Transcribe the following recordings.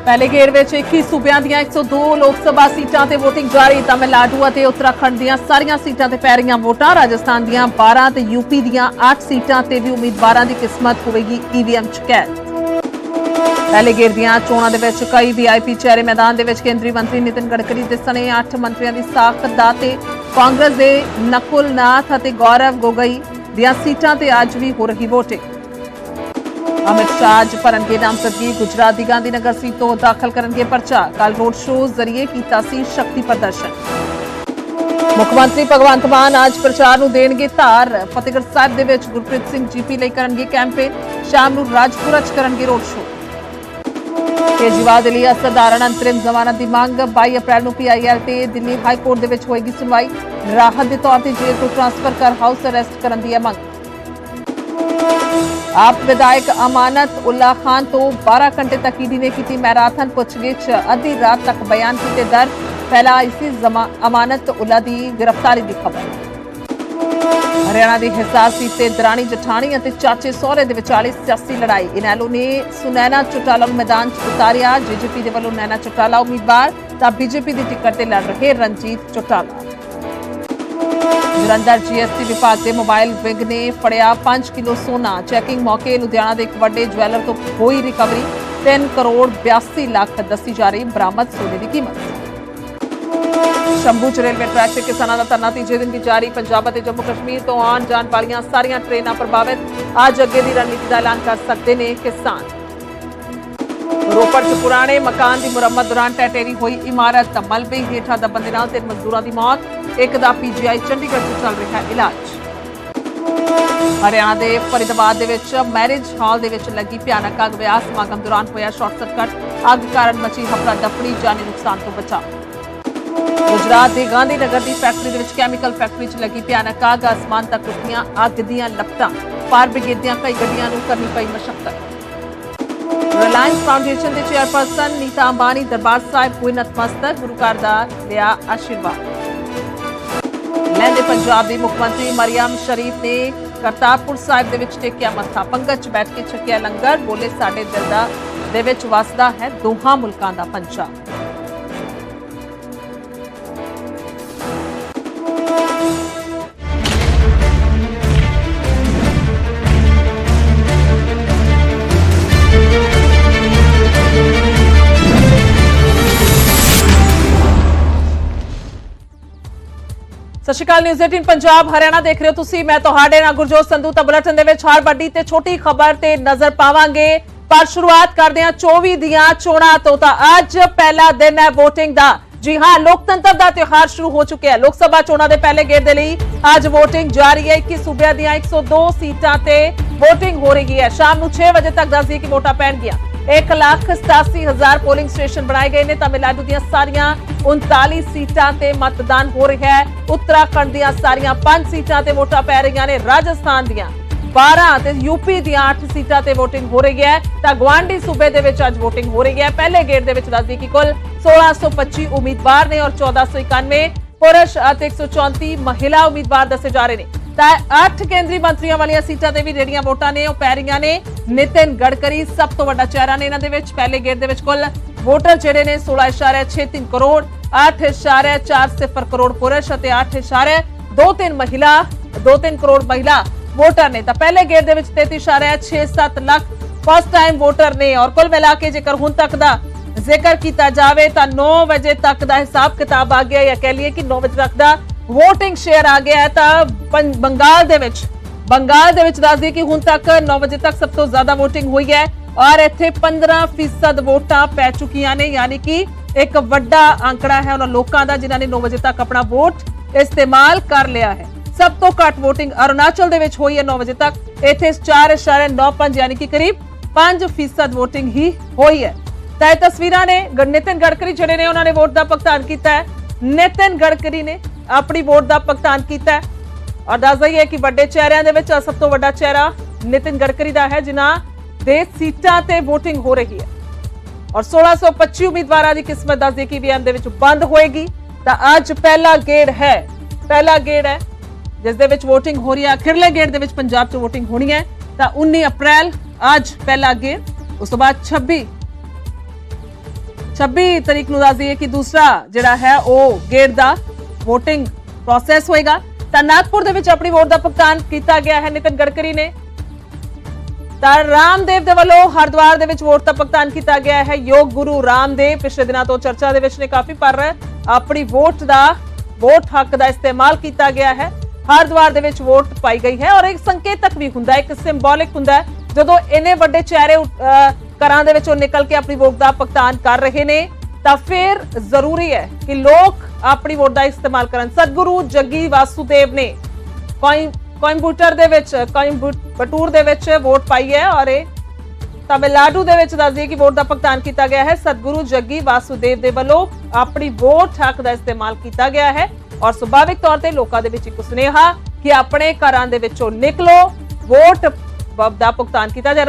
पहले गेड़ में 21 सूबਿਆਂ ਦੀਆਂ 102 लोक सभा सीटां ते वोटिंग जारी। तमिलनाडु ਅਤੇ उत्तराखंड ਦੀਆਂ ਸਾਰੀਆਂ सीटां ਤੇ ਪੈ ਰਹੀਆਂ ਵੋਟਾਂ। राजस्थान ਦੀਆਂ 12 ਤੇ यूपी ਦੀਆਂ 8 सीटां ਤੇ ਵੀ ਉਮੀਦਵਾਰਾਂ ਦੀ ਕਿਸਮਤ ਹੋਵੇਗੀ ईवीएम ਚ ਕੈਦ। पहले गेड़ ਦੀਆਂ ਚੋਣਾਂ ਦੇ ਵਿੱਚ ਕਈ ਵੀਆਈਪੀ ਚਿਹਰੇ ਮੈਦਾਨ ਦੇ ਵਿੱਚ। ਕੇਂਦਰੀ ਮੰਤਰੀ ਨਿਤਿਨ ਗਡਕਰੀ ਦੇ ਸਣੇ 8 ਮੰਤਰੀਆਂ ਦੀ ਸਾਖਤ ਦਾ ਤੇ ਕਾਂਗਰਸ ਦੇ ਨਕੁਲ ਨਾਥ ਅਤੇ ਗੌਰਵ ਗੋਗੋਈ ਦੀਆਂ ਸੀਟਾਂ ਤੇ ਅੱਜ ਵੀ ਹੋ ਰਹੀ ਵੋਟਿੰਗ। अमित शाह अज भरनगे नामजदगी। गुजरात की गांधीनगर सीट तो दाखिल करेंगे पर्चा। कल रोड शो जरिए कीता सी शक्ति प्रदर्शन। मुख्यमंत्री भगवंत मान अज प्रचार नूं देणगे धार। फतेहगढ़ साहिब दे विच गुरप्रीत सिंह जीपी लई करनगे कैंपेन। शाम नूं राजपुरा च करनगे रोड शो। केजरीवाल दे लई असधारण अंतरिम जमानत की मांग। 22 अप्रैल नूं PIL ते दिल्ली हाई कोर्ट दे विच होएगी सुनवाई। राहत के तौर पर जेल तो ट्रांसफर कर हाउस अरेस्ट करन दी मंग। आप विधायक अमानत उल्ला खान तो 12 घंटे तक ईडी ने की मैराथन पुछगिछ। अद्धी रात तक बयान किए दर्ज। पहला इसी अमानत उल्ला की गिरफ्तारी की खबर। हरियाणा की हिसार सीट से दराणी जठाणी और चाचे सहुरे के विचाले सियासी लड़ाई। इनैलो ने सुनैना चौटाला मैदान च उतारिया। जेजेपी के वलों नैना चौटाला उम्मीदवार तो बीजेपी की टिकट से लड़ रहे रणजीत चौटाला। जलंधर GST विभाग के मोबाइल विंग ने फड़िया 5 किलो सोना। चैकिंग मौके लुधियाना के एक बड़े ज्वैलर तो हुई रिकवरी। 3 करोड़ 82 लाख दसी जा रही बरामद सोने की कीमत। शंभू च रेलवे ट्रैक से किसानों का धरना तीजे दिन भी जारी। पंजाब और जम्मू कश्मीर तो आने जाने वाली सारियां ट्रेनां प्रभावित। अज अगे की रणनीति का ऐलान कर सकते हैं किसान। रोपड़ च पुराने मकान की मुरम्मत दौरान टैटेरी हुई इमारत। मलबे हेठा दबन के नाल 3 मजदूरों की मौत। एक दा PGI चंडीगढ़ से चल रहा है इलाज। हरियाणा के फरीदाबाद के विच मैरिज हॉल के विच लगी भयानक अग। विआह समागम दौरान होया शॉर्ट सर्किट। अग कारण मची हफड़ा दफड़ी। जानी नुकसान तो बचाव। गुजरात के गांधीनगर की फैक्ट्री के विच कैमिकल फैक्ट्री च लगी भयानक अग। आसमान तक उठियां अग दीयां लपटां। फायर ब्रिगेड दीयां कई गड्डियां नूं करनी पई मशक्कत। रिलायंस फाउंडेशन के चेयरपर्सन नीता अंबानी दरबार साहिब हुई नतमस्तक। गुरु घर दा लिया आशीर्वाद। लहंदे पंजाब की मुख्यमंत्री मरियम शरीफ ने करतारपुर साहिब दे विच टेकिया मत्था। पंगत च बैठ के छकिया लंगर। बोले साडे दिल दे विच वसदा है दोहां मुल्कां दा पंजाब। सत श्री अकाल। न्यूज़ 18 पंजाब हरियाणा देख रहे हो तुसी। मैं तुहाडे नाल गुरजोत संधू। तो बुलेटिन दे विच हर वड्डी ते छोटी खबर ते नजर पावांगे। पर शुरुआत करदे हां 24 दियां चोणां तो। अज पहला दिन है वोटिंग दा। जी हां, लोकतंत्र दा त्योहार शुरू हो चुके हैं। लोक सभा चोणां दे पहले गेड़ दे लई अज वोटिंग जारी है। 21 सूबਿਆਂ ਦੀਆਂ 102 सीटां ते वोटिंग हो रही है। शाम नूं 6 बजे तक दस दी कि वोटां पैणगीਆਂ। 1,87,000 पोलिंग स्टेशन बनाए गए हैं। तमिलनाडु दी सारियां 39 सीटां ते मतदान हो रहा है। उत्तराखंड दी सारियां 5 सीटां ते वोटां पै रही ने। राजस्थान दी 12 ते यूपी दी 8 सीटां ते वोटिंग हो रही है। तो गुआंढी सूबे दे विच अज वोटिंग हो रही है। पहले गेड़ दे विच दस दी कि कुल 1625 उम्मीदवार ने और 1491 पुरुष और 134 महिला उम्मीदवार दसे जा रहे हैं। 8 केंद्रीय मंत्रियों वाली सीटां ते भी ਜਿਹੜੀਆਂ ਵੋਟਾਂ ਨੇ ਉਹ ਪੈ ਰਹੀਆਂ ਨੇ। ਨਿਤਿਨ ਗਡਕਰੀ ਸਭ ਤੋਂ ਵੱਡਾ ਚਿਹਰਾ ਨੇ ਇਹਨਾਂ ਦੇ ਵਿੱਚ। ਪਹਿਲੇ ਗੇੜ ਦੇ ਵਿੱਚ ਕੁੱਲ ਵੋਟਰ ਜਿਹੜੇ ਨੇ 16.63 ਕਰੋੜ 8.40 ਕਰੋੜ ਪੁਰਸ਼ ਅਤੇ 8.23 ਮਹਿਲਾ 2-3 ਕਰੋੜ ਮਹਿਲਾ ਵੋਟਰ ਨੇ। ਤਾਂ ਪਹਿਲੇ ਗੇੜ ਦੇ ਵਿੱਚ 33.67 ਲੱਖ ਫਸਟ ਟਾਈਮ ਵੋਟਰ ਨੇ। ਔਰ ਕੁੱਲ ਮਿਲਾ ਕੇ ਜੇਕਰ ਹੁਣ ਤੱਕ ਦਾ ਜ਼ਿਕਰ ਕੀਤਾ ਜਾਵੇ ਤਾਂ 9 ਵਜੇ ਤੱਕ ਦਾ ਹਿਸਾਬ ਕਿਤਾਬ ਆ ਗਿਆ। ਜਾਂ ਕਹਿ ਲਈਏ ਕਿ 9 ਵਜੇ ਤੱਕ ਦਾ वोटिंग शेयर आ गया है। तो बंगाल दे विच दस दी कि हुण तक 9 बजे तक सब तो ज्यादा वोटिंग हुई है। और इत्थे 15% वोटां पै चुकियां ने। यानी कि एक वड्डा आंकड़ा है उन्हां लोकां दा जिन्हां ने 9 बजे तक अपना वोट इस्तेमाल कर लिया है। सब तो घट वोटिंग अरुणाचल दे विच हुई है 9 बजे तक। इत्थे 4.95 यानी कि करीब 5% वोटिंग ही हुई है। तो ये तस्वीरां ने नितिन गडकरी जिहड़े ने उन्हां ने वोट दा भुगतान कीता है। नितिन गडकरी ने अपनी वोट का भुगतान किया है। और दस दईए कि वड्डे चेहरिਆਂ ਦੇ ਵਿੱਚ सब तो वड्डा चेहरा नितिन गडकरी का है जिन्हां दे सीटां ते वोटिंग हो रही है। और 1625 उम्मीदवारों की किस्मत दस दी कि ईवीएम दे विच बंद होएगी। तो अज पहला गेड़ है जिस दे विच वोटिंग हो रही है। अखिरले गेड़ दे विच पंजाब च वोटिंग होनी है। तो 19 अप्रैल अज पहला गेड़। उस तो बाद 26 ਤਰੀਕ ਨੂੰ ਦੱਸ ਦਈਏ ਕਿ ਦੂਸਰਾ ਜਿਹੜਾ ਹੈ ਉਹ ਗੇੜ ਦਾ VOTING ਪ੍ਰੋਸੈਸ ਹੋਏਗਾ। ਤਾਂ ਨਾਗਪੁਰ ਦੇ ਵਿੱਚ ਆਪਣੀ ਵੋਟ ਦਾ ਭੁਗਤਾਨ ਕੀਤਾ ਗਿਆ ਹੈ ਨਿਤਿਨ ਗਡਕਰੀ ਨੇ। ਤਾਂ ਰਾਮਦੇਵ ਦੇ ਵੱਲੋਂ ਹਰਿਦੁਆਰ ਦੇ ਵਿੱਚ ਵੋਟ ਦਾ ਭੁਗਤਾਨ ਕੀਤਾ ਗਿਆ ਹੈ। ਯੋਗ ਗੁਰੂ ਰਾਮਦੇਵ ਪਿਛਲੇ ਦਿਨਾਂ ਤੋਂ ਚਰਚਾ ਦੇ ਵਿੱਚ ਨੇ ਕਾਫੀ, ਪਰ ਆਪਣੀ ਵੋਟ ਹੱਕ ਦਾ ਇਸਤੇਮਾਲ ਕੀਤਾ ਗਿਆ ਹੈ। ਹਰਿਦੁਆਰ ਦੇ ਵਿੱਚ ਵੋਟ ਪਾਈ ਗਈ ਹੈ ਔਰ ਇੱਕ ਸੰਕੇਤਕ ਵੀ ਹੁੰਦਾ ਹੈ, ਇੱਕ ਸਿੰਬੋਲਿਕ ਹੁੰਦਾ ਹੈ। ਜਦੋਂ ਇੰਨੇ ਵੱਡੇ ਚਿਹਰੇ ਘਰਾਂ ਦੇ ਵਿੱਚੋਂ ਨਿਕਲ ਕੇ ਆਪਣੀ ਵੋਟ ਦਾ ਭੁਗਤਾਨ ਕਰ ਰਹੇ ਨੇ ਤਾਂ ਫਿਰ ਜ਼ਰੂਰੀ ਹੈ ਕਿ ਲੋਕ ਆਪਣੀ ਵੋਟ ਦਾ ਇਸਤੇਮਾਲ ਕਰਨ। ਸਤਿਗੁਰੂ ਜੱਗੀ ਵਾਸੂਦੇਵ ਨੇ ਕੋਇੰਬਟੂਰ ਦੇ ਵਿੱਚ ਵੋਟ ਪਾਈ ਹੈ ਔਰ ਇਹ ਤਮਿਲਨਾਡੂ ਦੇ ਵਿੱਚ ਦੱਸ ਦਈਏ ਕਿ ਵੋਟ ਦਾ ਭੁਗਤਾਨ ਕੀਤਾ ਗਿਆ ਹੈ। ਸਤਿਗੁਰੂ ਜੱਗੀ ਵਾਸੂਦੇਵ ਦੇ ਵੱਲੋਂ ਆਪਣੀ ਵੋਟ ਹੱਕ ਦਾ ਇਸਤੇਮਾਲ ਕੀਤਾ ਗਿਆ ਹੈ ਔਰ ਸੁਭਾਵਿਕ ਤੌਰ ਤੇ ਲੋਕਾਂ ਦੇ ਵਿੱਚ ਇੱਕ ਸੁਨੇਹਾ ਕਿ ਆਪਣੇ ਘਰਾਂ ਦੇ ਵਿੱਚੋਂ ਨਿਕਲੋ, ਵੋਟ ਦਾ ਭੁਗਤਾਨ ਕੀਤਾ ਜਾਏ।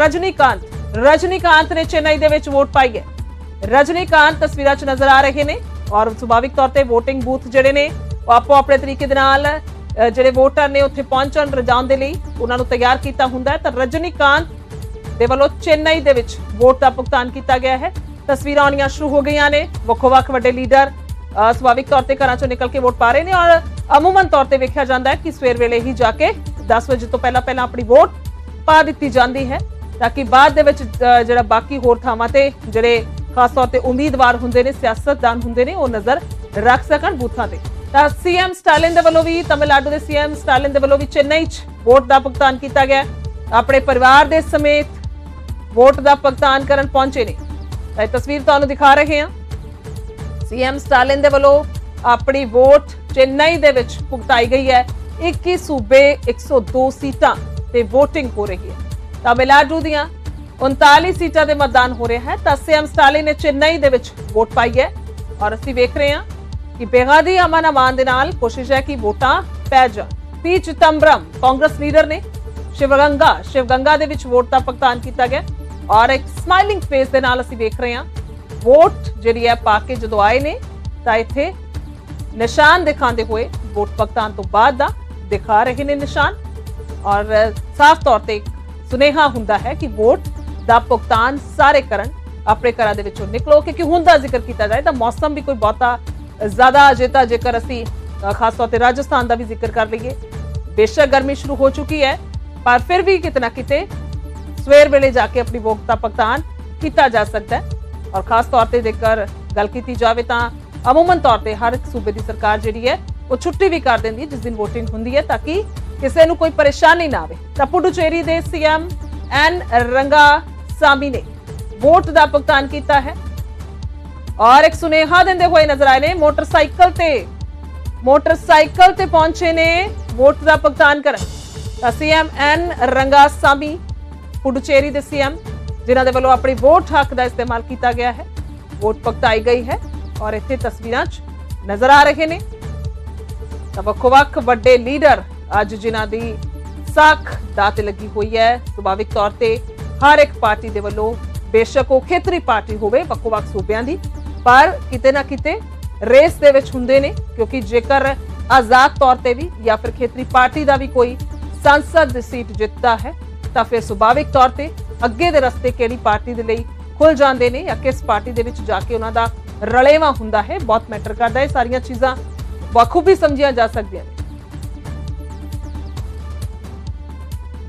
ਰਜਨੀਕਾਂਤ ਨੇ ਚੇਨਈ ਦੇ ਵਿੱਚ ਵੋਟ ਪਾਈ ਹੈ। ਰਜਨੀਕਾਂਤ ਤਸਵੀਰਾਂ 'ਚ ਨਜ਼ਰ ਆ ਰਹੇ ਨੇ ਔਰ ਸੁਭਾਵਿਕ ਤੌਰ ਤੇ VOTING ਬੂਥ ਜਿਹੜੇ ਨੇ ਉਹ ਆਪੋ ਆਪਣੇ ਤਰੀਕੇ ਦੇ ਨਾਲ ਜਿਹੜੇ ਵੋਟਰ ਨੇ ਉੱਥੇ ਪਹੁੰਚਣ ਰਜਾਉਣ ਦੇ ਲਈ ਉਹਨਾਂ ਨੂੰ ਤਿਆਰ ਕੀਤਾ ਹੁੰਦਾ ਹੈ। ਤਾਂ ਰਜਨੀਕਾਂਤ ਦੇ ਵੱਲੋਂ ਚੇਨਈ ਦੇ ਵਿੱਚ ਵੋਟ ਦਾ ਭੁਗਤਾਨ ਕੀਤਾ ਗਿਆ ਹੈ। ਤਸਵੀਰਾਂ ਆਉਣੀਆਂ ਸ਼ੁਰੂ ਹੋ ਗਈਆਂ ਨੇ। ਵੱਖ-ਵੱਖ ਵੱਡੇ ਲੀਡਰ ਸੁਭਾਵਿਕ ਤੌਰ ਤੇ ਘਰਾਂ 'ਚੋਂ ਨਿਕਲ ਕੇ ਵੋਟ ਪਾ ਰਹੇ ਨੇ ਔਰ ਅਮੂਮਨ ਤੌਰ ਤੇ ਵੇਖਿਆ ਜਾਂਦਾ ਹੈ ਕਿ ਸਵੇਰ ਵੇਲੇ ਹੀ ਜਾ ਕੇ 10 ਵਜੇ ਤੋਂ ਪਹਿਲਾਂ ਆਪਣੀ ਵੋਟ ਪਾ ਦਿੱਤੀ ਜਾਂਦੀ ਹੈ ਤਾਂ ਕਿ ਬਾਅਦ ਦੇ ਵਿੱਚ ਜਿਹੜਾ ਬਾਕੀ ਹੋਰ ਥਾਵਾਂ ਤੇ ਜਿਹੜੇ ਖਾਸ ਤੌਰ ਤੇ ਉਮੀਦਵਾਰ ਹੁੰਦੇ ਨੇ, ਸਿਆਸਤਦਾਨ ਹੁੰਦੇ ਨੇ, ਉਹ ਨਜ਼ਰ ਰੱਖ ਸਕਣ ਬੂਥਾਂ ਤੇ। ਤਾਂ ਸੀਐਮ ਸਟਾਲਿਨ ਦੇ ਵੱਲੋਂ ਵੀ, ਤਮਿਲਨਾਡੂ ਦੇ ਸੀਐਮ ਸਟਾਲਿਨ ਦੇ ਵੱਲੋਂ ਵੀ ਚੇਨਈ 'ਚ ਵੋਟ ਦਾ ਭੁਗਤਾਨ ਕੀਤਾ ਗਿਆ। ਆਪਣੇ ਪਰਿਵਾਰ ਦੇ ਸਮੇਤ ਵੋਟ ਦਾ ਭੁਗਤਾਨ ਕਰਨ ਪਹੁੰਚੇ ਨੇ। ਤਾਂ ਇਹ ਤਸਵੀਰ ਤੁਹਾਨੂੰ ਦਿਖਾ ਰਹੇ ਹਾਂ। ਸੀਐਮ ਸਟਾਲਿਨ ਦੇ ਵੱਲੋਂ ਆਪਣੀ ਵੋਟ ਚੇਨਈ ਦੇ ਵਿੱਚ ਭੁਗਤਾਈ ਗਈ ਹੈ। 21 ਸੂਬੇ 102 ਸੀਟਾਂ ਤੇ VOTING ਹੋ ਰਹੀ ਹੈ। ਤਮਿਲਨਾਡੂ ਦੀਆਂ 39 ਸੀਟਾਂ ਦੇ ਮਤਦਾਨ ਹੋ ਰਿਹਾ ਹੈ। ਤਾਂ ਸੀਐਮ ਸਟਾਲਿਨ ਨੇ ਚੇਨਈ ਦੇ ਵਿੱਚ ਵੋਟ ਪਾਈ ਹੈ ਔਰ ਅਸੀਂ ਵੇਖ ਰਹੇ ਹਾਂ ਕਿ ਬੇਹੱਦ ਅਮਨ ਦੇ ਨਾਲ ਕੋਸ਼ਿਸ਼ ਹੈ ਕਿ ਵੋਟਾਂ ਪੈ ਜਾਣ। ਪੀ ਚਿਦੰਬਰਮ ਕਾਂਗਰਸ ਲੀਡਰ ਨੇ ਸ਼ਿਵਗੰਗਾ ਦੇ ਵਿੱਚ ਵੋਟ ਦਾ ਭੁਗਤਾਨ ਕੀਤਾ ਗਿਆ ਔਰ ਇੱਕ ਸਮਾਈਲਿੰਗ ਫੇਸ ਦੇ ਨਾਲ ਅਸੀਂ ਵੇਖ ਰਹੇ ਹਾਂ ਵੋਟ ਜਿਹੜੀ ਹੈ ਪਾ ਕੇ ਜਦੋਂ ਆਏ ਨੇ ਤਾਂ ਇੱਥੇ ਨਿਸ਼ਾਨ ਦਿਖਾਉਂਦੇ ਹੋਏ ਵੋਟ ਭੁਗਤਾਨ ਤੋਂ ਬਾਅਦ ਦਾ ਦਿਖਾ ਰਹੇ ਨੇ ਨਿਸ਼ਾਨ ਔਰ ਸਾਫ਼ ਤੌਰ ਤੇ ਸੁਨੇਹਾ ਹੁੰਦਾ ਹੈ ਕਿ ਵੋਟ ਦਾ ਭੁਗਤਾਨ ਸਾਰੇ ਕਰਨ, ਆਪਣੇ ਘਰਾਂ ਦੇ ਵਿੱਚੋਂ ਨਿਕਲੋ। ਕਿਉਂਕਿ ਹੁਣ ਦਾ ਜ਼ਿਕਰ ਕੀਤਾ ਜਾਏ ਤਾਂ ਮੌਸਮ ਵੀ ਕੋਈ ਬਹੁਤਾ ਜ਼ਿਆਦਾ ਅਜੇ ਤਾਂ ਜੇਕਰ ਅਸੀਂ ਖਾਸ ਤੌਰ ਤੇ ਰਾਜਸਥਾਨ ਦਾ ਵੀ ਜ਼ਿਕਰ ਕਰ ਲਈਏ, ਬੇਸ਼ੱਕ ਗਰਮੀ ਸ਼ੁਰੂ ਹੋ ਚੁੱਕੀ ਹੈ ਪਰ ਫਿਰ ਵੀ ਕਿਤੇ ਨਾ ਕਿਤੇ ਸਵੇਰ ਵੇਲੇ ਜਾ ਕੇ ਆਪਣੀ ਵੋਟ ਦਾ ਭੁਗਤਾਨ ਕੀਤਾ ਜਾ ਸਕਦਾ ਹੈ। ਔਰ ਖਾਸ ਤੌਰ ਤੇ ਜੇਕਰ ਗੱਲ ਕੀਤੀ ਜਾਵੇ ਤਾਂ ਅਮੂਮਨ ਤੌਰ ਤੇ ਹਰ ਇੱਕ ਸੂਬੇ ਦੀ ਸਰਕਾਰ ਜਿਹੜੀ ਹੈ ਉਹ ਛੁੱਟੀ ਵੀ ਕਰ ਦਿੰਦੀ ਹੈ ਜਿਸ ਦਿਨ VOTING ਹੁੰਦੀ ਹੈ ਤਾਂ ਕਿ ਕਿਸੇ ਨੂੰ ਕੋਈ ਪਰੇਸ਼ਾਨੀ ਨਾ ਆਵੇ। ਤਾਂ ਪੁਡੂਚੇਰੀ ਦੇ ਸੀਐਮ ਐਨ ਰੰਗਾਸਾਮੀ ਨੇ ਵੋਟ ਦਾ ਭੁਗਤਾਨ ਕੀਤਾ ਹੈ ਔਰ ਇੱਕ ਸੁਨੇਹਾ ਦਿੰਦੇ ਹੋਏ ਨਜ਼ਰ ਆਏ ਨੇ। ਮੋਟਰਸਾਈਕਲ ਤੇ ਪਹੁੰਚੇ ਨੇ ਵੋਟ ਦਾ ਭੁਗਤਾਨ ਕਰਨ। ਤਾਂ ਸੀਐਮ ਐਨ ਰੰਗਾਸਾਮੀ ਪੁਡੂਚੇਰੀ ਦੇ ਸੀਐਮ ਜਿਨ੍ਹਾਂ ਦੇ ਵੱਲੋਂ ਆਪਣੀ ਵੋਟ ਹੱਕ ਦਾ ਇਸਤੇਮਾਲ ਕੀਤਾ ਗਿਆ ਹੈ, ਵੋਟ ਭੁਗਤਾਈ ਗਈ ਹੈ ਔਰ ਇੱਥੇ ਤਸਵੀਰਾਂ 'ਚ ਨਜ਼ਰ ਆ ਰਹੇ ਨੇ। ਤਾਂ ਵੱਖ-ਵੱਖ ਵੱਡੇ ਲੀਡਰ ਅੱਜ ਜਿਨ੍ਹਾਂ ਦੀ ਸਾਖ ਦਾਅ ਤੇ ਲੱਗੀ ਹੋਈ ਹੈ। ਸੁਭਾਵਿਕ ਤੌਰ ਤੇ ਹਰ ਇੱਕ ਪਾਰਟੀ ਦੇ ਵੱਲੋਂ, ਬੇਸ਼ੱਕ ਉਹ ਖੇਤਰੀ ਪਾਰਟੀ ਹੋਵੇ ਵੱਖ-ਵੱਖ ਸੂਬਿਆਂ ਦੀ, ਪਰ ਕਿਤੇ ਨਾ ਕਿਤੇ ਰੇਸ ਦੇ ਵਿੱਚ ਹੁੰਦੇ ਨੇ ਕਿਉਂਕਿ ਜੇਕਰ ਆਜ਼ਾਦ ਤੌਰ ਤੇ ਵੀ ਜਾਂ ਫਿਰ ਖੇਤਰੀ ਪਾਰਟੀ ਦਾ ਵੀ ਕੋਈ ਸੰਸਦ ਸੀਟ ਜਿੱਤਦਾ ਹੈ ਤਾਂ ਫਿਰ ਸੁਭਾਵਿਕ ਤੌਰ ਤੇ ਅੱਗੇ ਦੇ ਰਸਤੇ ਕਿਹੜੀ ਪਾਰਟੀ ਦੇ ਲਈ ਖੁੱਲ ਜਾਂਦੇ ਨੇ ਜਾਂ ਕਿਸ ਪਾਰਟੀ ਦੇ ਵਿੱਚ ਜਾ ਕੇ ਉਹਨਾਂ ਦਾ ਰਲੇਵਾਂ ਹੁੰਦਾ ਹੈ, ਬਹੁਤ ਮੈਟਰ ਕਰਦਾ ਹੈ। ਸਾਰੀਆਂ ਚੀਜ਼ਾਂ ਬਖੂਬੀ ਸਮਝੀਆਂ ਜਾ ਸਕਦੀਆਂ ਨੇ।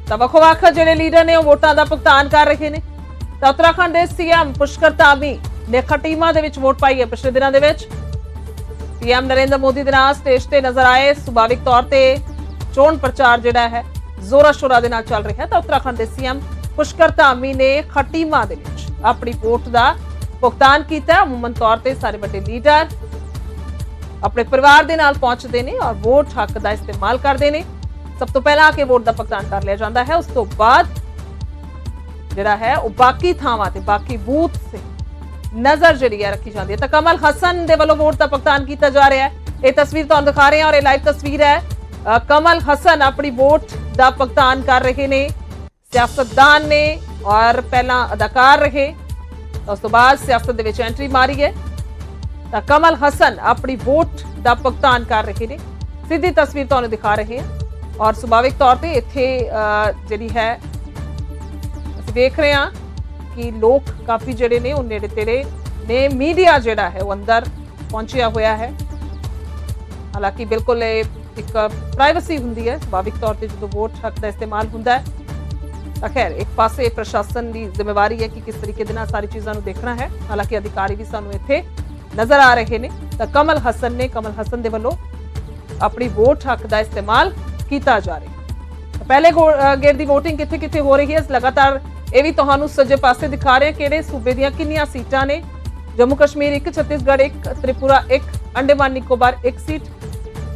ਤਾਂ ਵੱਖ-ਵੱਖ ਜਿਹੜੇ ਲੀਡਰ ਨੇ ਉਹ ਵੋਟਾਂ ਦਾ ਭੁਗਤਾਨ ਕਰ ਰਹੇ ਨੇ। ਤਾਂ ਉੱਤਰਾਖੰਡ ਦੇ ਸੀਐਮ ਪੁਸ਼ਕਰ ਧਾਮੀ ਨੇ ਖਟੀਮਾ ਦੇ ਵਿੱਚ ਵੋਟ ਪਾਈ ਹੈ। ਪਿਛਲੇ ਦਿਨਾਂ ਦੇ ਵਿੱਚ ਪੀਐਮ ਨਰਿੰਦਰ ਮੋਦੀ ਦੇ ਨਾਲ ਸਟੇਜ ਤੇ ਨਜ਼ਰ ਆਏ। ਸੁਭਾਵਿਕ ਤੌਰ ਤੇ ਚੋਣ ਪ੍ਰਚਾਰ ਜਿਹੜਾ ਹੈ ਜ਼ੋਰਾ ਸ਼ੋਰਾ ਦੇ ਨਾਲ ਚੱਲ ਰਿਹਾ ਹੈ। ਤਾਂ ਉੱਤਰਾਖੰਡ ਦੇ ਸੀਐਮ ਪੁਸ਼ਕਰ ਧਾਮੀ ਨੇ ਖਟੀਮਾ ਦੇ ਵਿੱਚ ਆਪਣੀ ਵੋਟ ਦਾ ਭੁਗਤਾਨ ਕੀਤਾ। ਅਮੂਮਨ ਤੌਰ ਤੇ ਸਾਰੇ ਵੱਡੇ ਲੀਡਰ ਆਪਣੇ ਪਰਿਵਾਰ ਦੇ ਨਾਲ ਪਹੁੰਚਦੇ ਨੇ ਔਰ ਵੋਟ ਹੱਕ ਦਾ ਇਸਤੇਮਾਲ ਕਰਦੇ ਨੇ। ਸਭ ਤੋਂ ਪਹਿਲਾਂ ਆ ਕੇ ਵੋਟ ਦਾ ਭੁਗਤਾਨ ਕਰ ਲਿਆ ਜਾਂਦਾ ਹੈ। ਉਸ ਤੋਂ ਬਾਅਦ ਜਿਹੜਾ ਹੈ ਉਹ ਬਾਕੀ ਥਾਵਾਂ ਤੇ ਬਾਕੀ ਬੂਥ ਤੇ ਨਜ਼ਰ ਜਿਹੜੀ ਹੈ ਰੱਖੀ ਜਾਂਦੀ ਹੈ। ਤਾਂ ਕਮਲ ਹਸਨ ਦੇ ਵੱਲੋਂ ਵੋਟ ਦਾ ਭੁਗਤਾਨ ਕੀਤਾ ਜਾ ਰਿਹਾ ਹੈ। ਇਹ ਤਸਵੀਰ ਤੁਹਾਨੂੰ ਦਿਖਾ ਰਹੇ ਹਾਂ ਔਰ ਇਹ ਲਾਈਵ ਤਸਵੀਰ ਹੈ। ਕਮਲ ਹਸਨ ਆਪਣੀ ਵੋਟ ਦਾ ਭੁਗਤਾਨ ਕਰ ਰਹੇ ਨੇ। ਸਿਆਸਤਦਾਨ ਨੇ ਔਰ ਪਹਿਲਾਂ ਅਦਾਕਾਰ ਰਹੇ, ਉਸ ਤੋਂ ਬਾਅਦ ਸਿਆਸਤ ਦੇ ਵਿੱਚ ਐਂਟਰੀ ਮਾਰੀ ਹੈ। ਤਾਂ ਕਮਲ ਹਸਨ ਆਪਣੀ ਵੋਟ ਦਾ ਭੁਗਤਾਨ ਕਰ ਰਹੇ ਨੇ। ਸਿੱਧੀ ਤਸਵੀਰ ਤੁਹਾਨੂੰ ਦਿਖਾ ਰਹੇ ਹਾਂ ਔਰ ਸੁਭਾਵਿਕ ਤੌਰ ਤੇ ਇੱਥੇ ਜਿਹੜੀ ਹੈ ਅਸੀਂ ਦੇਖ ਰਹੇ ਹਾਂ ਕਿ ਲੋਕ ਕਾਫੀ ਜਿਹੜੇ ਨੇ ਉਹ ਨੇੜੇ ਤੇੜੇ ਨੇ ਮੀਡੀਆ ਜਿਹੜਾ ਹੈ ਉਹ ਅੰਦਰ ਪਹੁੰਚਿਆ ਹੋਇਆ ਹੈ। ਹਾਲਾਂਕਿ ਬਿਲਕੁਲ ਇਹ ਇੱਕ ਪ੍ਰਾਈਵੇਸੀ ਹੁੰਦੀ ਹੈ ਸੁਭਾਵਿਕ ਤੌਰ ਤੇ ਜਦੋਂ ਵੋਟ ਹੱਕ ਦਾ ਇਸਤੇਮਾਲ ਹੁੰਦਾ ਹੈ। ਤਾਂ ਖੈਰ ਇੱਕ ਪਾਸੇ ਪ੍ਰਸ਼ਾਸਨ ਦੀ ਜ਼ਿੰਮੇਵਾਰੀ ਹੈ ਕਿ ਕਿਸ ਤਰੀਕੇ ਦੇ ਨਾਲ ਸਾਰੀ ਚੀਜ਼ਾਂ ਨੂੰ ਦੇਖਣਾ ਹੈ। ਹਾਲਾਂਕਿ ਅਧਿਕਾਰੀ ਵੀ ਸਾਨੂੰ ਇੱਥੇ ਨਜ਼ਰ ਆ ਰਹੇ ਨੇ। ਤਾਂ ਕਮਲ ਹਸਨ ਦੇ ਵੱਲੋਂ ਆਪਣੀ ਵੋਟ ਹੱਕ ਦਾ ਇਸਤੇਮਾਲ ਕੀਤਾ ਜਾ ਰਿਹਾ ਹੈ। ਪਹਿਲੇ ਗੇੜ ਦੀ ਵੋਟਿੰਗ ਕਿੱਥੇ ਹੋ ਰਹੀ ਹੈ ਲਗਾਤਾਰ ਇਹ ਵੀ ਤੁਹਾਨੂੰ ਸੱਜੇ ਪਾਸੇ ਦਿਖਾ ਰਹੇ ਕਿਹੜੇ ਸੂਬੇ ਦੀਆਂ ਕਿੰਨੀਆਂ ਸੀਟਾਂ ਨੇ। ਜੰਮੂ ਕਸ਼ਮੀਰ 1, ਛੱਤੀਸਗੜ੍ਹ 1, त्रिपुरा 1, अंडमान निकोबार 1 सीट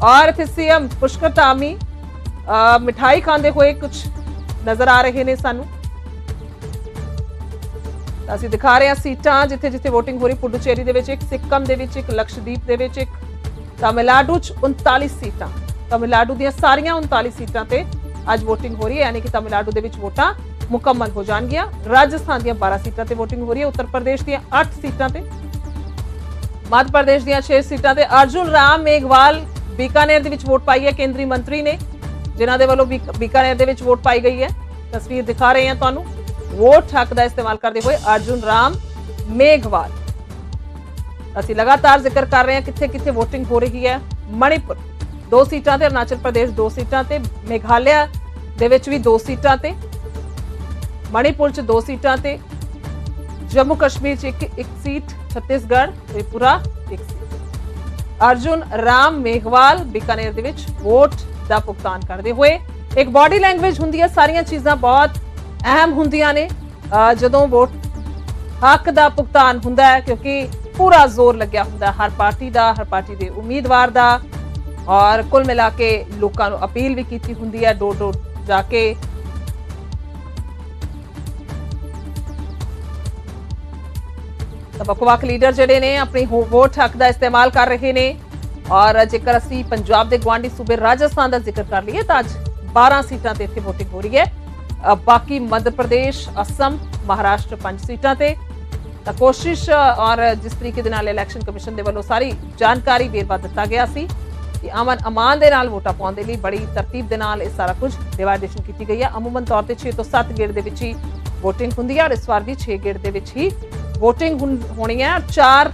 और इत्थे सीएम पुष्कर धामी मिठाई खांदे हुए कुछ नजर आ रहे ने सानू। ਅਸੀਂ ਦਿਖਾ ਰਹੇ ਹਾਂ ਸੀਟਾਂ ਜਿੱਥੇ ਵੋਟਿੰਗ ਹੋ ਰਹੀ। ਪੁਡੂਚੇਰੀ ਦੇ ਵਿੱਚ 1, ਸਿੱਕਮ ਦੇ ਵਿੱਚ 1, ਲਕਸ਼ਦੀਪ ਦੇ ਵਿੱਚ 1, ਤਮਿਲਨਾਡੂ 'ਚ 39 ਸੀਟਾਂ। ਤਮਿਲਨਾਡੂ ਦੀਆਂ ਸਾਰੀਆਂ 39 ਸੀਟਾਂ ਤੇ ਅੱਜ ਵੋਟਿੰਗ ਹੋ ਰਹੀ ਹੈ, ਯਾਨੀ ਕਿ ਤਮਿਲਨਾਡੂ ਦੇ ਵਿੱਚ ਵੋਟਾਂ ਮੁਕੰਮਲ ਹੋ ਜਾਣਗੀਆਂ। ਰਾਜਸਥਾਨ ਦੀਆਂ 12 ਸੀਟਾਂ ਤੇ ਵੋਟਿੰਗ ਹੋ ਰਹੀ ਹੈ। ਉੱਤਰ ਪ੍ਰਦੇਸ਼ ਦੀਆਂ 8 ਸੀਟਾਂ ਤੇ, ਮੱਧ ਪ੍ਰਦੇਸ਼ ਦੀਆਂ 6 ਸੀਟਾਂ ਤੇ अर्जुन राम मेघवाल बीकानेर ਦੇ ਵਿੱਚ ਵੋਟ ਪਾਈ ਹੈ। ਕੇਂਦਰੀ ਮੰਤਰੀ ਨੇ ਜਿਨ੍ਹਾਂ ਦੇ ਵੱਲੋਂ बीकानेर ਦੇ ਵਿੱਚ ਵੋਟ ਪਾਈ ਗਈ ਹੈ। ਤਸਵੀਰ ਦਿਖਾ ਰਹੇ ਹਾਂ ਤੁਹਾਨੂੰ ਵੋਟ ਹੱਕ ਦਾ ਇਸਤੇਮਾਲ ਕਰਦੇ ਹੋਏ अर्जुन राम मेघवाल। ਅਸੀਂ ਲਗਾਤਾਰ ਜ਼ਿਕਰ ਕਰ ਰਹੇ ਹਾਂ ਕਿੱਥੇ ਵੋਟਿੰਗ ਹੋ ਰਹੀ ਹੈ। ਮਣੀਪੁਰ 2 ਸੀਟਾਂ ਤੇ, ਅਰੁਣਾਚਲ ਪ੍ਰਦੇਸ਼ 2 ਸੀਟਾਂ ਤੇ, ਮੇਘਾਲਿਆ ਦੇ ਵਿੱਚ ਵੀ 2 ਸੀਟਾਂ ਤੇ, ਮਣੀਪੁਰ 'ਚ 2 ਸੀਟਾਂ ਤੇ, ਜੰਮੂ ਕਸ਼ਮੀਰ 'ਚ 1 ਸੀਟ, ਛੱਤੀਸਗੜ੍ਹ त्रिपुरा 1 ਸੀਟ। अर्जुन राम मेघवाल बीकानेर ਦੇ ਵਿੱਚ ਵੋਟ ਦਾ ਭੁਗਤਾਨ ਕਰਦੇ ਹੋਏ। ਇੱਕ ਬਾਡੀ ਲੈਂਗੁਏਜ ਹੁੰਦੀ ਹੈ, ਸਾਰੀਆਂ ਚੀਜ਼ਾਂ ਬਹੁਤ ਅਹਿਮ ਹੁੰਦੀਆਂ ਨੇ ਜਦੋਂ ਵੋਟ ਹੱਕ ਦਾ ਭੁਗਤਾਨ ਹੁੰਦਾ ਹੈ, ਕਿਉਂਕਿ ਪੂਰਾ ਜ਼ੋਰ ਲੱਗਿਆ ਹੁੰਦਾ ਹਰ ਪਾਰਟੀ ਦਾ, ਹਰ ਪਾਰਟੀ ਦੇ ਉਮੀਦਵਾਰ ਦਾ, ਔਰ ਕੁੱਲ ਮਿਲਾ ਕੇ ਲੋਕਾਂ ਨੂੰ ਅਪੀਲ ਵੀ ਕੀਤੀ ਹੁੰਦੀ ਹੈ ਡੋਰ ਜਾ ਕੇ। ਵੱਖ-ਵੱਖ ਲੀਡਰ ਜਿਹੜੇ ਨੇ ਆਪਣੀ ਵੋਟ ਹੱਕ ਦਾ ਇਸਤੇਮਾਲ ਕਰ ਰਹੇ ਨੇ। ਔਰ ਜੇਕਰ ਅਸੀਂ ਪੰਜਾਬ ਦੇ ਗੁਆਂਢੀ ਸੂਬੇ ਰਾਜਸਥਾਨ ਦਾ ਜ਼ਿਕਰ ਕਰ ਲਈਏ ਤਾਂ ਅੱਜ 12 ਸੀਟਾਂ ਤੇ ਇੱਥੇ ਵੋਟਿੰਗ ਹੋ ਰਹੀ ਹੈ। ਬਾਕੀ ਮੱਧ ਪ੍ਰਦੇਸ਼, ਅਸਮ, ਮਹਾਰਾਸ਼ਟਰ 5 ਸੀਟਾਂ ਤੇ। ਤਾਂ ਕੋਸ਼ਿਸ਼ ਔਰ ਜਿਸ ਤਰੀਕੇ ਦੇ ਨਾਲ ਇਲੈਕਸ਼ਨ ਕਮਿਸ਼ਨ ਦੇ ਵੱਲੋਂ ਸਾਰੀ ਜਾਣਕਾਰੀ ਵੇਰਵਾ ਦਿੱਤਾ ਗਿਆ ਸੀ ਕਿ ਅਮਨ ਦੇ ਨਾਲ ਵੋਟਾਂ ਪਾਉਣ ਦੇ ਲਈ ਬੜੀ ਤਰਤੀਬ ਦੇ ਨਾਲ ਇਹ ਸਾਰਾ ਕੁਝ ਡਿਵਾਈਡੇਸ਼ਨ ਕੀਤੀ ਗਈ ਹੈ। ਅਮੂਮਨ ਤੌਰ ਤੇ 6 ਤੋਂ 7 ਗੇੜ ਦੇ ਵਿੱਚ ਹੀ ਵੋਟਿੰਗ ਹੁੰਦੀ ਹੈ ਔਰ ਇਸ ਵਾਰ ਵੀ 6 ਗੇੜ ਦੇ ਵਿੱਚ ਹੀ ਵੋਟਿੰਗ ਹੋਣੀ ਹੈ। 4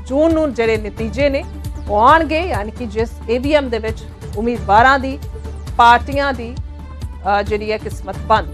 ਜੂਨ ਨੂੰ ਜਿਹੜੇ ਨਤੀਜੇ ਨੇ ਉਹ ਆਉਣਗੇ, ਯਾਨੀ ਕਿ ਜਿਸ ਏਵੀਐਮ ਦੇ ਵਿੱਚ ਉਮੀਦਵਾਰਾਂ ਦੀ, ਪਾਰਟੀਆਂ ਦੀ ਜਿਹੜੀ ਹੈ ਕਿਸਮਤ ਬੰਦ।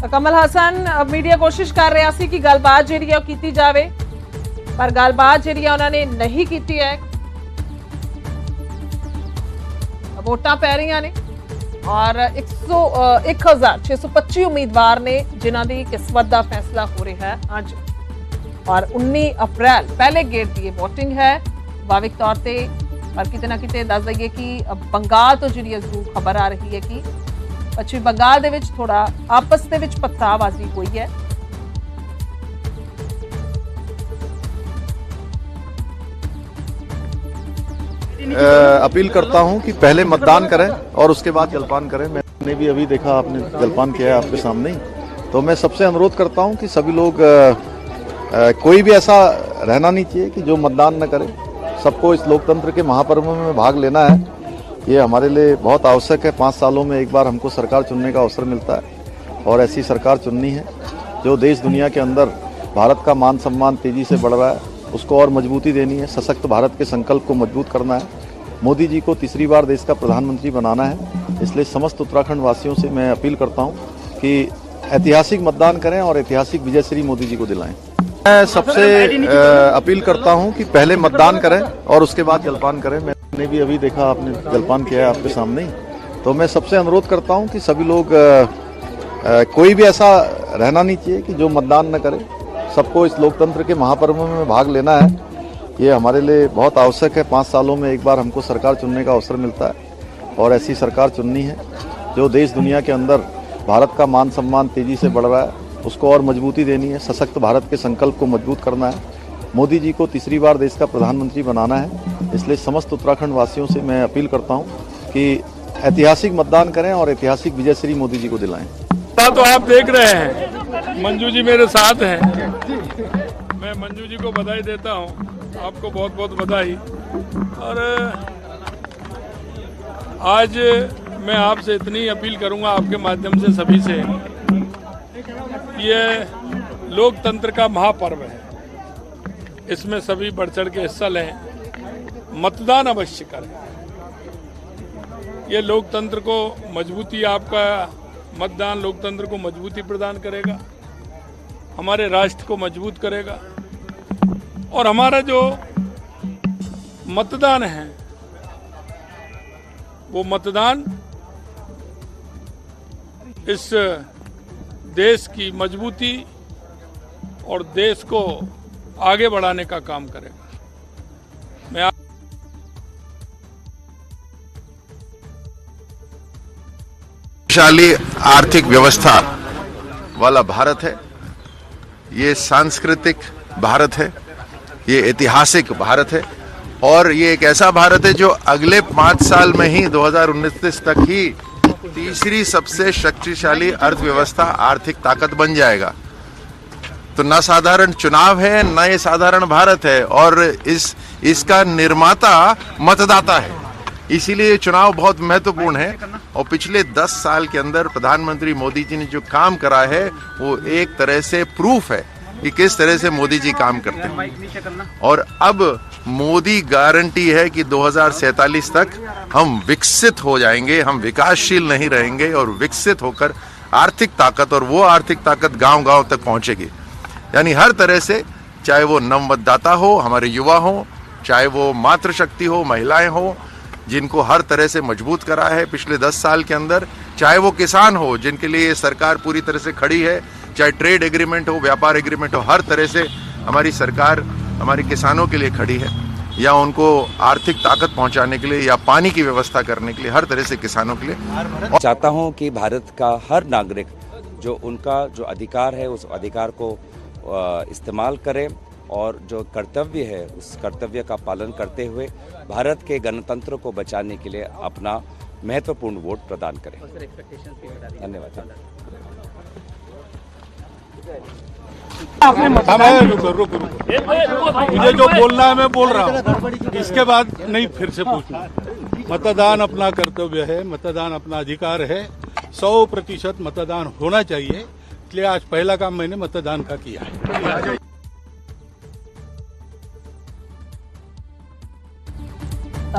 कमल हसन मीडिया कोशिश कर रहा सी कि गलबात जिहड़ी है कीती जावे, पर गलबात जिहड़ी है उन्होंने नहीं कीती है। वोटां पै रही ने और 1625 उम्मीदवार ने जिन्हां दी किस्मत दा फैसला हो रहा है अज। और 19 अप्रैल पहले गेड़ की वोटिंग है स्वाभाविक तौर पर। पर किते ना किते दस दईए कि बंगाल तो जिहड़ी जरूर खबर आ रही है कि पश्चिमी बंगाल दे विच थोड़ा आपस दे विच पथराबाजी हुई है। अपील करता हूं कि पहले मतदान करें और उसके बाद जलपान करें। मैंने भी अभी देखा आपने जलपान किया है आपके सामने ही, तो मैं सबसे अनुरोध करता हूं कि सभी लोग कोई भी ऐसा रहना नहीं चाहिए कि जो मतदान न करे। सबको इस लोकतंत्र के महापर्व में भाग लेना है, ये हमारे लिए बहुत आवश्यक है। 5 सालों में एक बार हमको सरकार चुनने का अवसर मिलता है और ऐसी सरकार चुननी है जो देश दुनिया के अंदर भारत का मान सम्मान तेज़ी से बढ़ रहा है, उसको और मजबूती देनी है। सशक्त भारत के संकल्प को मजबूत करना है। मोदी जी को तीसरी बार देश का प्रधानमंत्री बनाना है। इसलिए समस्त उत्तराखंड वासियों से मैं अपील करता हूँ कि ऐतिहासिक मतदान करें और ऐतिहासिक विजय श्री मोदी जी को दिलाएं। मैं सबसे अपील करता हूं कि पहले मतदान करें और उसके बाद जलपान करें। मैंने भी अभी देखा आपने जलपान किया है आपके सामने ही, तो मैं सबसे अनुरोध करता हूं कि सभी लोग कोई भी ऐसा रहना नहीं चाहिए कि जो मतदान न करे। सबको इस लोकतंत्र के महापर्व में भाग लेना है, ये हमारे लिए बहुत आवश्यक है। 5 सालों में एक बार हमको सरकार चुनने का अवसर मिलता है और ऐसी सरकार चुननी है जो देश दुनिया के अंदर भारत का मान सम्मान तेज़ी से बढ़ रहा है, उसको और मजबूती देनी है, सशक्त भारत के संकल्प को मजबूत करना है। मोदी जी को तीसरी बार देश का प्रधानमंत्री बनाना है। इसलिए समस्त उत्तराखंड वासियों से मैं अपील करता हूं कि ऐतिहासिक मतदान करें और ऐतिहासिक विजय श्री मोदी जी को दिलाएं। तो आप देख रहे हैं, मंजू जी मेरे साथ हैं। मैं मंजू जी को बधाई देता हूं, आपको बहुत बहुत बधाई। और आज मैं आपसे इतनी अपील करूंगा आपके माध्यम से सभी से, ये लोकतंत्र का महापर्व है, इसमें सभी बढ़ चढ़ के हिस्सा लें, मतदान अवश्य करें। ये लोकतंत्र को मजबूती, आपका मतदान लोकतंत्र को मजबूती प्रदान करेगा, हमारे राष्ट्र को मजबूत करेगा। और हमारा जो मतदान है वो मतदान इस देश की मजबूती और देश को आगे बढ़ाने का काम करेगा। मैं शक्तिशाली आर्थिक व्यवस्था वाला भारत है, ये सांस्कृतिक भारत है, ये ऐतिहासिक भारत है और ये एक ऐसा भारत है जो अगले 5 साल में ही 2019 तक ही तीसरी सबसे शक्तिशाली अर्थव्यवस्था, आर्थिक ताकत बन जाएगा। तो न साधारण चुनाव है, न ये साधारण भारत है और इसका निर्माता मतदाता है। इसीलिए चुनाव बहुत महत्वपूर्ण है और पिछले 10 साल के अंदर प्रधानमंत्री मोदी जी ने जो काम करा है वो एक तरह से प्रूफ है कि किस तरह से मोदी जी काम करते हैं। और अब मोदी गारंटी है कि 2047 तक हम विकसित हो जाएंगे, हम विकासशील नहीं रहेंगे और विकसित होकर आर्थिक ताकत, और वो आर्थिक ताकत गांव-गांव तक पहुंचेगी। यानी हर तरह से, चाहे वो नवमतदाता हो, हमारे युवा हो, चाहे वो मातृशक्ति हो, महिलाएं हो, जिनको हर तरह से मजबूत करा है पिछले 10 साल के अंदर, चाहे वो किसान हो जिनके लिए सरकार पूरी तरह से खड़ी है, चाहे ट्रेड एग्रीमेंट हो, व्यापार एग्रीमेंट हो, हर तरह से हमारी सरकार हमारे किसानों के लिए खड़ी है, या उनको आर्थिक ताकत पहुंचाने के लिए या पानी की व्यवस्था करने के लिए, हर तरह से किसानों के लिए। चाहता हूं कि भारत का हर नागरिक जो उनका जो अधिकार है उस अधिकार को इस्तेमाल करे और जो कर्तव्य है उस कर्तव्य का पालन करते हुए भारत के गणतंत्र को बचाने के लिए अपना महत्वपूर्ण वोट प्रदान करें। धन्यवाद। रुको, मुझे जो बोलना है मैं बोल रहा हूँ, इसके बाद नहीं फिर से पूछना। मतदान अपना कर्तव्य है, मतदान अपना अधिकार है, 100% मतदान होना चाहिए। इसलिए आज पहला काम मैंने मतदान का किया है।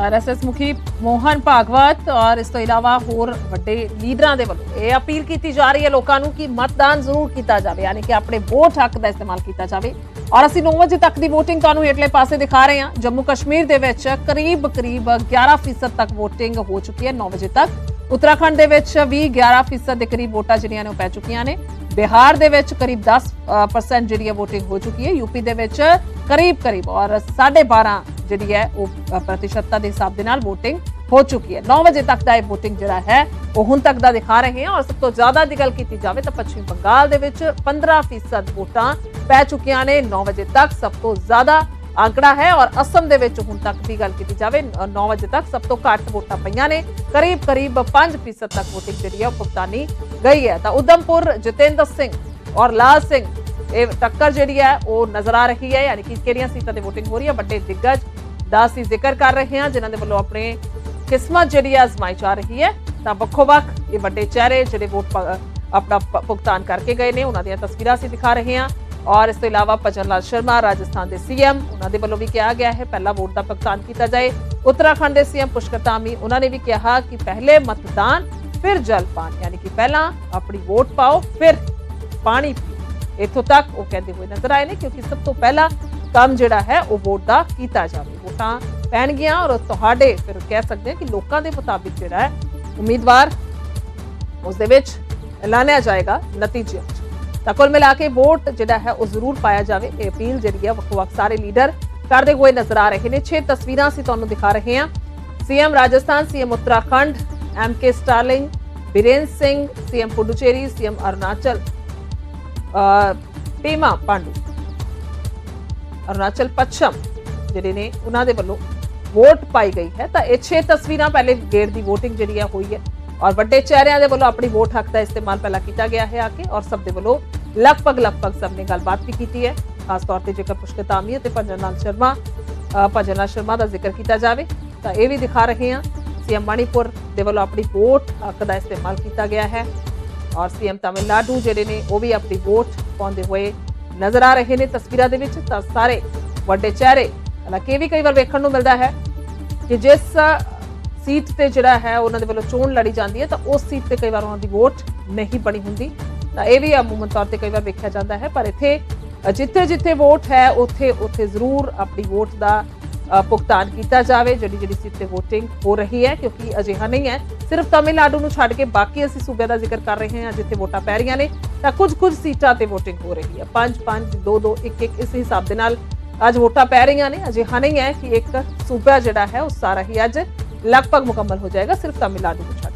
आरएसएस मुखी मोहन भागवत और इस ਤੋਂ ਇਲਾਵਾ ਹੋਰ ਵੱਡੇ ਲੀਡਰਾਂ ਦੇ ਵੱਲੋਂ ਇਹ ਅਪੀਲ ਕੀਤੀ ਜਾ ਰਹੀ ਹੈ ਲੋਕਾਂ ਨੂੰ ਕਿ ਮਤਦਾਨ ਜ਼ਰੂਰ ਕੀਤਾ ਜਾਵੇ, ਯਾਨੀ ਕਿ ਆਪਣੇ ਵੋਟ ਹੱਕ ਦਾ ਇਸਤੇਮਾਲ ਕੀਤਾ ਜਾਵੇ। ਔਰ ਅਸੀਂ 9 ਵਜੇ ਤੱਕ ਦੀ VOTING ਤੁਹਾਨੂੰ ਹੇਠਲੇ ਪਾਸੇ ਦਿਖਾ ਰਹੇ ਹਾਂ। ਜੰਮੂ ਕਸ਼ਮੀਰ ਦੇ ਵਿੱਚ ਕਰੀਬ 11% ਤੱਕ VOTING ਹੋ ਚੁੱਕੀ ਹੈ 9 ਵਜੇ ਤੱਕ। ਉੱਤਰਾਖੰਡ ਦੇ ਵਿੱਚ ਵੀ 11% ਦੇ ਕਰੀਬ ਵੋਟਾਂ ਜਿਹੜੀਆਂ ਨੇ ਉਹ ਪੈ ਚੁੱਕੀਆਂ ਨੇ। ਬਿਹਾਰ ਦੇ ਵਿੱਚ ਕਰੀਬ 10% ਜਿਹੜੀ ਹੈ VOTING ਹੋ ਚੁੱਕੀ ਹੈ। यूपी ਦੇ ਵਿੱਚ ਕਰੀਬ ਔਰ 12.5 ਜਿਹੜੀ ਹੈ ਉਹ ਪ੍ਰਤੀਸ਼ਤਤਾ ਦੇ ਹਿਸਾਬ ਦੇ ਨਾਲ VOTING ਹੋ ਚੁੱਕੀ ਹੈ। 9 ਵਜੇ ਤੱਕ ਦਾ ਇਹ VOTING ਜਿਹੜਾ ਹੈ ਉਹ ਹੁਣ ਤੱਕ ਦਾ ਦਿਖਾ ਰਹੇ ਹਾਂ। ਔਰ ਸਭ ਤੋਂ ਜ਼ਿਆਦਾ ਦੀ ਗੱਲ ਕੀਤੀ ਜਾਵੇ ਤਾਂ ਪੱਛਮੀ ਬੰਗਾਲ ਦੇ ਵਿੱਚ 15% ਵੋਟਾਂ ਪੈ ਚੁੱਕੀਆਂ ਨੇ 9 ਵਜੇ ਤੱਕ, ਸਭ ਤੋਂ ਜ਼ਿਆਦਾ आंकड़ा है। और असम ਦੇ ਵਿੱਚ ਹੁਣ ਤੱਕ ਦੀ ਗੱਲ ਕੀਤੀ ਜਾਵੇ 9 ਵਜੇ ਤੱਕ ਸਭ ਤੋਂ ਘੱਟ ਵੋਟਾਂ ਪਈਆਂ ਨੇ, ਕਰੀਬ 5% ਤੱਕ VOTING ਜਿਹੜੀ ਹੈ ਭੁਗਤਾਨੀ ਗਈ ਹੈ। ਤਾਂ ਉਦਮਪੁਰ ਜਤਿੰਦਰ ਸਿੰਘ ਔਰ ਲਾਲ ਸਿੰਘ ਇਹ ਟੱਕਰ ਜਿਹੜੀ ਹੈ ਉਹ ਨਜ਼ਰ ਆ ਰਹੀ ਹੈ, ਯਾਨੀ ਕਿ ਕਿਹੜੀਆਂ ਸੀਟਾਂ ਤੇ VOTING ਹੋ ਰਹੀ ਹੈ। ਵੱਡੇ ਦਿੱਗਜ ਦਾ ਅਸੀਂ ਜ਼ਿਕਰ ਕਰ ਰਹੇ ਹਾਂ ਜਿਨ੍ਹਾਂ ਦੇ ਵੱਲੋਂ ਆਪਣੇ ਕਿਸਮਤ ਜਿਹੜੀ ਹੈ ਅਜ਼ਮਾਈ ਜਾ ਰਹੀ ਹੈ। ਤਾਂ ਵੱਖੋ-ਵੱਖ ਇਹ ਵੱਡੇ ਚਿਹਰੇ ਜਿਹੜੇ ਵੋਟ ਆਪਣਾ ਭੁਗਤਾਨ ਕਰਕੇ ਗਏ ਨੇ ਉਹਨਾਂ ਦੀਆਂ ਤਸਵੀਰਾਂ ਅਸੀਂ ਦਿਖਾ ਰਹੇ ਹਾਂ। और इस अलावा भजन लाल शर्मा राजस्थान के CM उन्होंने वालों भी कहा गया है पहला वोट का भुगतान किया जाए। उत्तराखंड के CM पुष्कर धामी उन्होंने भी कहा कि पहले मतदान फिर जलपान, यानी कि पहला अपनी वोट पाओ फिर पानी पियो। इत्थों तक वो कहते हुए नजर आए ने क्योंकि सब तो पहला काम जिहड़ा है वो वोट का किया जाए। वोटां पैणगियां और तुहाडे फिर कह सकते हैं कि लोगों के मुताबिक जिहड़ा है उम्मीदवार उस दे विच ऐलानिया जाएगा नतीजे। ਤਾਂ ਕੁੱਲ ਮਿਲਾ ਕੇ ਵੋਟ ਜਿਹੜਾ ਹੈ ਉਹ ਜ਼ਰੂਰ ਪਾਇਆ ਜਾਵੇ। ਇਹ ਅਪੀਲ ਜਿਹੜੀ ਹੈ ਵੱਖ-ਵੱਖ ਸਾਰੇ ਲੀਡਰ ਕਰਦੇ ਹੋਏ ਨਜ਼ਰ ਆ ਰਹੇ ਨੇ। 6 ਤਸਵੀਰਾਂ ਅਸੀਂ ਤੁਹਾਨੂੰ ਦਿਖਾ ਰਹੇ ਹਾਂ। CM Rajasthan, CM Uttarakhand, MK ਸਟਾਰਲਿੰਗ, ਬਿਰੇਨ Singh, CM Puducherry, CM Arunachal Pema Pandu Arunachal पश्चिम ਜਿਹੜੇ ਨੇ ਉਹਨਾਂ ਦੇ ਵੱਲੋਂ ਵੋਟ ਪਾਈ ਗਈ ਹੈ ਤਾਂ ਇਹ 6 ਤਸਵੀਰਾਂ ਪਹਿਲੇ ਗੇੜ ਦੀ VOTING ਜਿਹੜੀ ਹੈ ਹੋਈ ਹੈ ਔਰ ਵੱਡੇ ਚਿਹਰਿਆਂ ਦੇ ਵੱਲੋਂ ਆਪਣੀ ਵੋਟ ਹੱਕ ਦਾ ਇਸਤੇਮਾਲ ਪਹਿਲਾਂ ਕੀਤਾ ਗਿਆ ਹੈ ਆ ਕੇ ਔਰ ਸਭ ਦੇ ਵੱਲੋਂ ਲਗਭਗ ਸਭ ਨੇ ਗੱਲਬਾਤ ਵੀ ਕੀਤੀ ਹੈ ਖਾਸ ਤੌਰ ਤੇ ਜੇਕਰ ਪੁਸ਼ਕਰ ਧਾਮੀ ਅਤੇ ਭਜਨ ਲਾਲ ਸ਼ਰਮਾ ਦਾ ਜ਼ਿਕਰ ਕੀਤਾ ਜਾਵੇ ਤਾਂ ਇਹ ਵੀ ਦਿਖਾ ਰਹੇ ਹਾਂ ਸੀਐਮ ਮਣੀਪੁਰ ਦੇ ਵੱਲੋਂ ਆਪਣੀ ਵੋਟ ਹੱਕ ਦਾ ਇਸਤੇਮਾਲ ਕੀਤਾ ਗਿਆ ਹੈ ਔਰ ਸੀਐਮ ਤਮਿਲਨਾਡੂ ਜਿਹੜੇ ਨੇ ਉਹ ਵੀ ਆਪਣੀ ਵੋਟ ਪਾਉਂਦੇ ਹੋਏ ਨਜ਼ਰ ਆ ਰਹੇ ਨੇ ਤਸਵੀਰਾਂ ਦੇ ਵਿੱਚ ਤਾਂ ਸਾਰੇ ਵੱਡੇ ਚਿਹਰੇ ਹਾਲਾਂਕਿ ਇਹ ਵੀ ਕਈ ਵਾਰ ਵੇਖਣ ਨੂੰ ਮਿਲਦਾ ਹੈ ਕਿ ਜਿਸ ਸੀਟ ਤੇ ਜਿਹੜਾ ਹੈ ਉਹਨਾਂ ਦੇ ਵੱਲੋਂ ਚੋਣ ਲੜੀ ਜਾਂਦੀ ਹੈ ਤਾਂ ਉਸ ਸੀਟ ਤੇ ਕਈ ਵਾਰ ਉਹਨਾਂ ਦੀ ਵੋਟ ਨਹੀਂ ਬਣੀ ਹੁੰਦੀ ਤਾਂ ਇਹ ਵੀ ਅਮੂਮਨ ਤੌਰ ਤੇ ਕਈ ਵਾਰ ਵੇਖਿਆ ਜਾਂਦਾ ਹੈ ਪਰ ਇੱਥੇ ਜਿੱਥੇ ਵੋਟ ਹੈ ਉੱਥੇ ਜ਼ਰੂਰ ਆਪਣੀ ਵੋਟ ਦਾ ਭੁਗਤਾਨ ਕੀਤਾ ਜਾਵੇ ਜਿਹੜੀ ਸੀਟ ਤੇ VOTING ਹੋ ਰਹੀ ਹੈ ਕਿਉਂਕਿ ਅਜਿਹਾ ਨਹੀਂ ਹੈ ਸਿਰਫ ਤਮਿਲਨਾਡੂ ਨੂੰ ਛੱਡ ਕੇ ਬਾਕੀ ਅਸੀਂ ਸੂਬਿਆਂ ਦਾ ਜ਼ਿਕਰ ਕਰ ਰਹੇ ਹਾਂ ਜਿੱਥੇ ਵੋਟਾਂ ਪੈ ਰਹੀਆਂ ਨੇ ਤਾਂ ਕੁਝ ਸੀਟਾਂ ਤੇ VOTING ਹੋ ਰਹੀ ਹੈ 5 2 1 ਇਸ ਹਿਸਾਬ ਦੇ ਨਾਲ ਅੱਜ ਵੋਟਾਂ ਪੈ ਰਹੀਆਂ ਨੇ ਅਜਿਹਾ ਨਹੀਂ ਹੈ ਕਿ ਇੱਕ ਸੂਬਾ ਜਿਹੜਾ ਹੈ ਉਹ ਸਾਰਾ ਹੀ ਅੱਜ ਲਗਭਗ ਮੁਕੰਮਲ ਹੋ ਜਾਏਗਾ ਸਿਰਫ ਤਮਿਲਨਾਡੂ ਨੂੰ ਛੱਡ